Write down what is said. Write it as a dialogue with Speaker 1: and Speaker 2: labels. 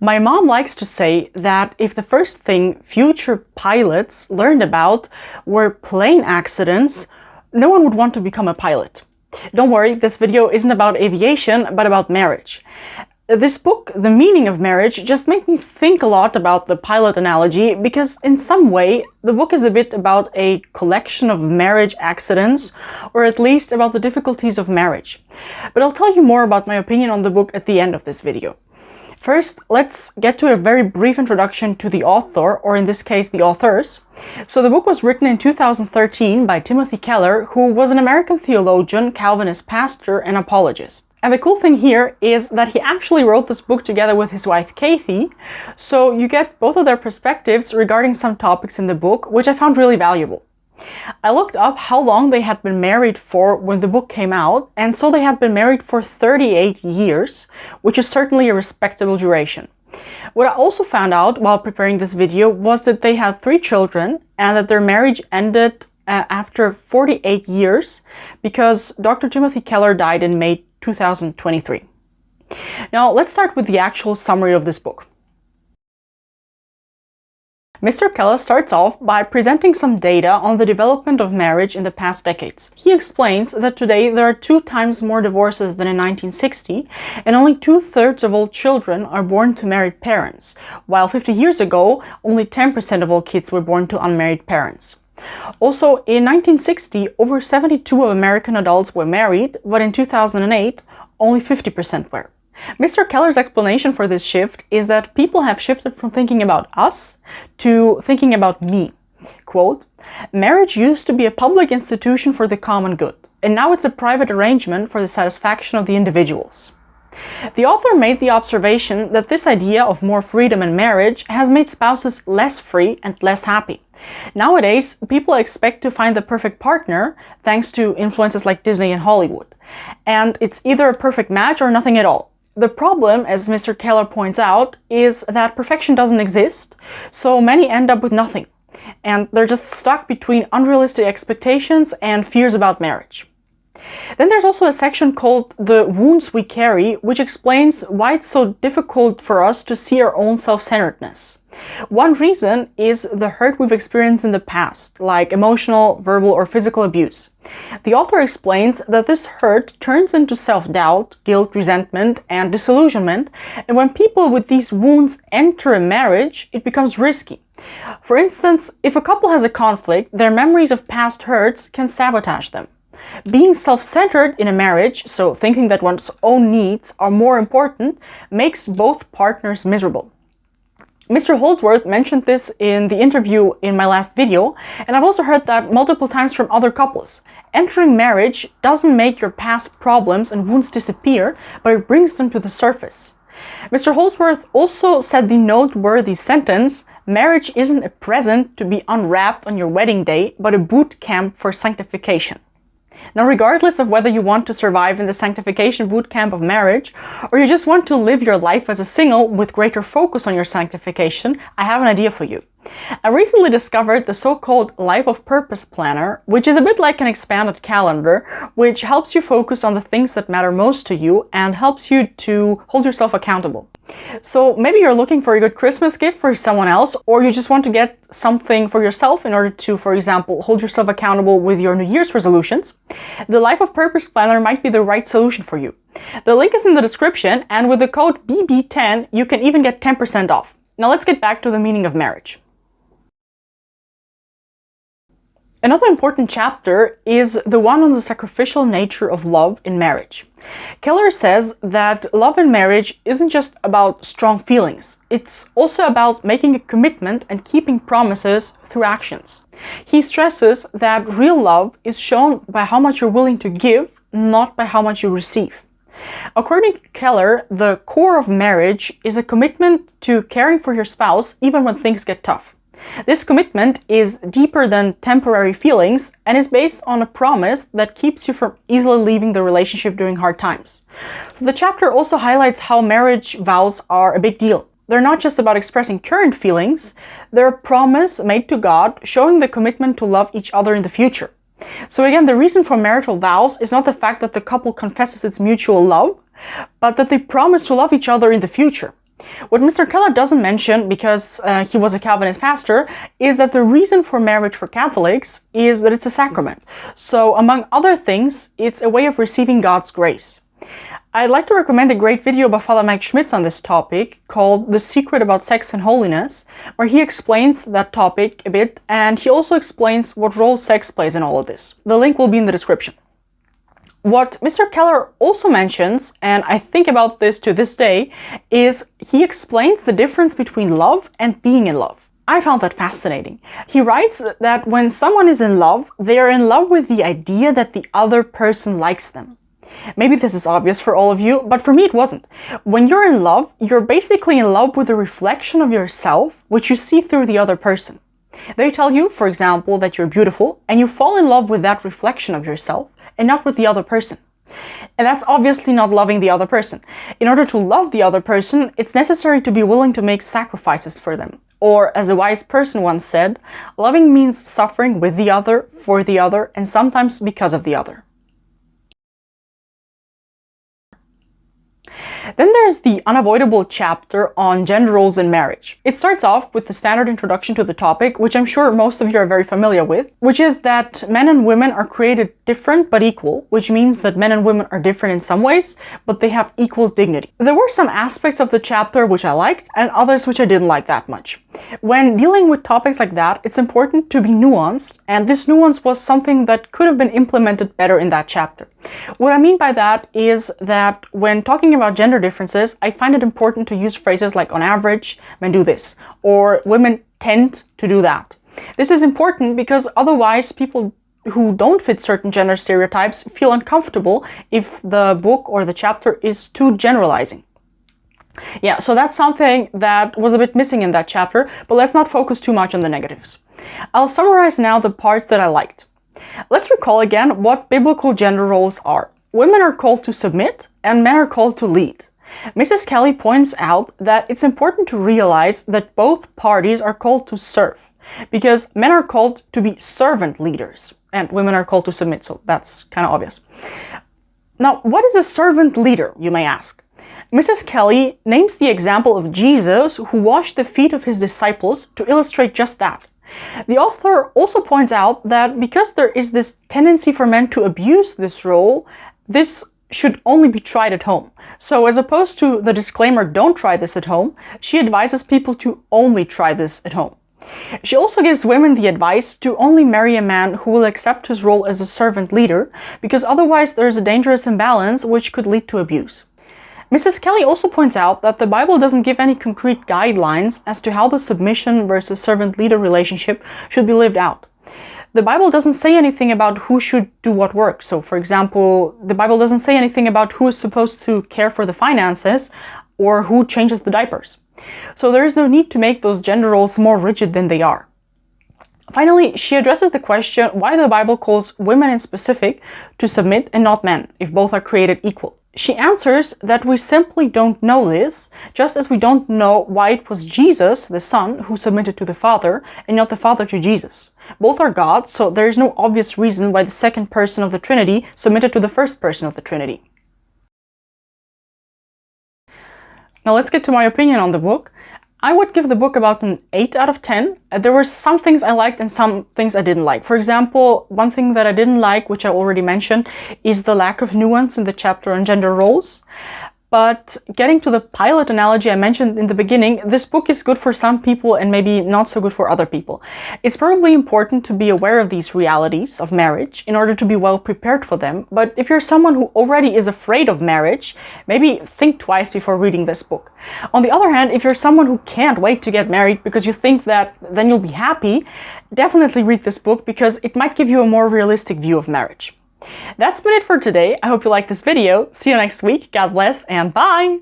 Speaker 1: My mom likes to say that if the first thing future pilots learned about were plane accidents, no one would want to become a pilot. Don't worry, this video isn't about aviation, but about marriage. This book, The Meaning of Marriage, just made me think a lot about the pilot analogy because in some way the book is a bit about a collection of marriage accidents, or at least about the difficulties of marriage. But I'll tell you more about my opinion on the book at the end of this video. First, let's get to a very brief introduction to the author, or in this case, the authors. So the book was written in 2013 by Timothy Keller, who was an American theologian, Calvinist pastor, and apologist. And the cool thing here is that he actually wrote this book together with his wife Kathy, so you get both of their perspectives regarding some topics in the book, which I found really valuable. I looked up how long they had been married for when the book came out, and so they had been married for 38 years, which is certainly a respectable duration. What I also found out while preparing this video was that they had 3 children and that their marriage ended after 48 years because Dr. Timothy Keller died in May 2023. Now let's start with the actual summary of this book. Mr. Keller starts off by presenting some data on the development of marriage in the past decades. He explains that today there are 2 times more divorces than in 1960, and only 2/3 of all children are born to married parents, while 50 years ago, only 10% of all kids were born to unmarried parents. Also, in 1960, over 72% of American adults were married, but in 2008, only 50% were. Mr. Keller's explanation for this shift is that people have shifted from thinking about us to thinking about me. Quote, "Marriage used to be a public institution for the common good, and now it's a private arrangement for the satisfaction of the individuals." The author made the observation that this idea of more freedom in marriage has made spouses less free and less happy. Nowadays, people expect to find the perfect partner thanks to influences like Disney and Hollywood. And it's either a perfect match or nothing at all. The problem, as Mr. Keller points out, is that perfection doesn't exist, so many end up with nothing. And they're just stuck between unrealistic expectations and fears about marriage. Then there's also a section called The Wounds We Carry, which explains why it's so difficult for us to see our own self-centeredness. One reason is the hurt we've experienced in the past, like emotional, verbal, or physical abuse. The author explains that this hurt turns into self-doubt, guilt, resentment, and disillusionment, and when people with these wounds enter a marriage, it becomes risky. For instance, if a couple has a conflict, their memories of past hurts can sabotage them. Being self-centered in a marriage, so thinking that one's own needs are more important, makes both partners miserable. Mr. Holdsworth mentioned this in the interview in my last video, and I've also heard that multiple times from other couples. Entering marriage doesn't make your past problems and wounds disappear, but it brings them to the surface. Mr. Holdsworth also said the noteworthy sentence, "Marriage isn't a present to be unwrapped on your wedding day, but a boot camp for sanctification." Now, regardless of whether you want to survive in the sanctification bootcamp of marriage, or you just want to live your life as a single with greater focus on your sanctification, I have an idea for you. I recently discovered the so-called Life of Purpose Planner, which is a bit like an expanded calendar, which helps you focus on the things that matter most to you and helps you to hold yourself accountable. So maybe you're looking for a good Christmas gift for someone else, or you just want to get something for yourself in order to, for example, hold yourself accountable with your New Year's resolutions. The Life of Purpose Planner might be the right solution for you. The link is in the description, and with the code BB10, you can even get 10% off. Now let's get back to the meaning of marriage. Another important chapter is the one on the sacrificial nature of love in marriage. Keller says that love in marriage isn't just about strong feelings. It's also about making a commitment and keeping promises through actions. He stresses that real love is shown by how much you're willing to give, not by how much you receive. According to Keller, the core of marriage is a commitment to caring for your spouse even when things get tough. This commitment is deeper than temporary feelings and is based on a promise that keeps you from easily leaving the relationship during hard times. So the chapter also highlights how marriage vows are a big deal. They're not just about expressing current feelings, they're a promise made to God showing the commitment to love each other in the future. So again, the reason for marital vows is not the fact that the couple confesses its mutual love, but that they promise to love each other in the future. What Mr. Keller doesn't mention, because he was a Calvinist pastor, is that the reason for marriage for Catholics is that it's a sacrament. So, among other things, it's a way of receiving God's grace. I'd like to recommend a great video by Father Mike Schmitz on this topic called The Secret About Sex and Holiness, where he explains that topic a bit, and he also explains what role sex plays in all of this. The link will be in the description. What Mr. Keller also mentions, and I think about this to this day, is he explains the difference between love and being in love. I found that fascinating. He writes that when someone is in love, they are in love with the idea that the other person likes them. Maybe this is obvious for all of you, but for me it wasn't. When you're in love, you're basically in love with a reflection of yourself, which you see through the other person. They tell you, for example, that you're beautiful, and you fall in love with that reflection of yourself, and not with the other person. And that's obviously not loving the other person. In order to love the other person, it's necessary to be willing to make sacrifices for them. Or, as a wise person once said, loving means suffering with the other, for the other, and sometimes because of the other. Then there's the unavoidable chapter on gender roles in marriage. It starts off with the standard introduction to the topic, which I'm sure most of you are very familiar with, which is that men and women are created different but equal, which means that men and women are different in some ways, but they have equal dignity. There were some aspects of the chapter which I liked, and others which I didn't like that much. When dealing with topics like that, it's important to be nuanced, and this nuance was something that could have been implemented better in that chapter. What I mean by that is that when talking about gender differences, I find it important to use phrases like on average, men do this, or women tend to do that. This is important because otherwise people who don't fit certain gender stereotypes feel uncomfortable if the book or the chapter is too generalizing. Yeah, so that's something that was a bit missing in that chapter, but let's not focus too much on the negatives. I'll summarize now the parts that I liked. Let's recall again what biblical gender roles are. Women are called to submit, and men are called to lead. Mrs. Kelly points out that it's important to realize that both parties are called to serve, because men are called to be servant leaders, and women are called to submit, so that's kind of obvious. Now, what is a servant leader, you may ask? Mrs. Kelly names the example of Jesus, who washed the feet of his disciples, to illustrate just that. The author also points out that because there is this tendency for men to abuse this role, this should only be tried at home. So as opposed to the disclaimer, don't try this at home, she advises people to only try this at home. She also gives women the advice to only marry a man who will accept his role as a servant leader, because otherwise there is a dangerous imbalance which could lead to abuse. Mrs. Kelly also points out that the Bible doesn't give any concrete guidelines as to how the submission versus servant-leader relationship should be lived out. The Bible doesn't say anything about who should do what work. So, for example, the Bible doesn't say anything about who is supposed to care for the finances or who changes the diapers. So there is no need to make those gender roles more rigid than they are. Finally, she addresses the question why the Bible calls women in specific to submit and not men, if both are created equal. She answers that we simply don't know this, just as we don't know why it was Jesus, the Son, who submitted to the Father, and not the Father to Jesus. Both are God, so there is no obvious reason why the second person of the Trinity submitted to the first person of the Trinity. Now let's get to my opinion on the book. I would give the book about an 8 out of 10. There were some things I liked and some things I didn't like. For example, one thing that I didn't like, which I already mentioned, is the lack of nuance in the chapter on gender roles. But getting to the pilot analogy I mentioned in the beginning, this book is good for some people and maybe not so good for other people. It's probably important to be aware of these realities of marriage in order to be well prepared for them. But if you're someone who already is afraid of marriage, maybe think twice before reading this book. On the other hand, if you're someone who can't wait to get married because you think that then you'll be happy, definitely read this book because it might give you a more realistic view of marriage. That's been it for today. I hope you liked this video. See you next week. God bless and bye!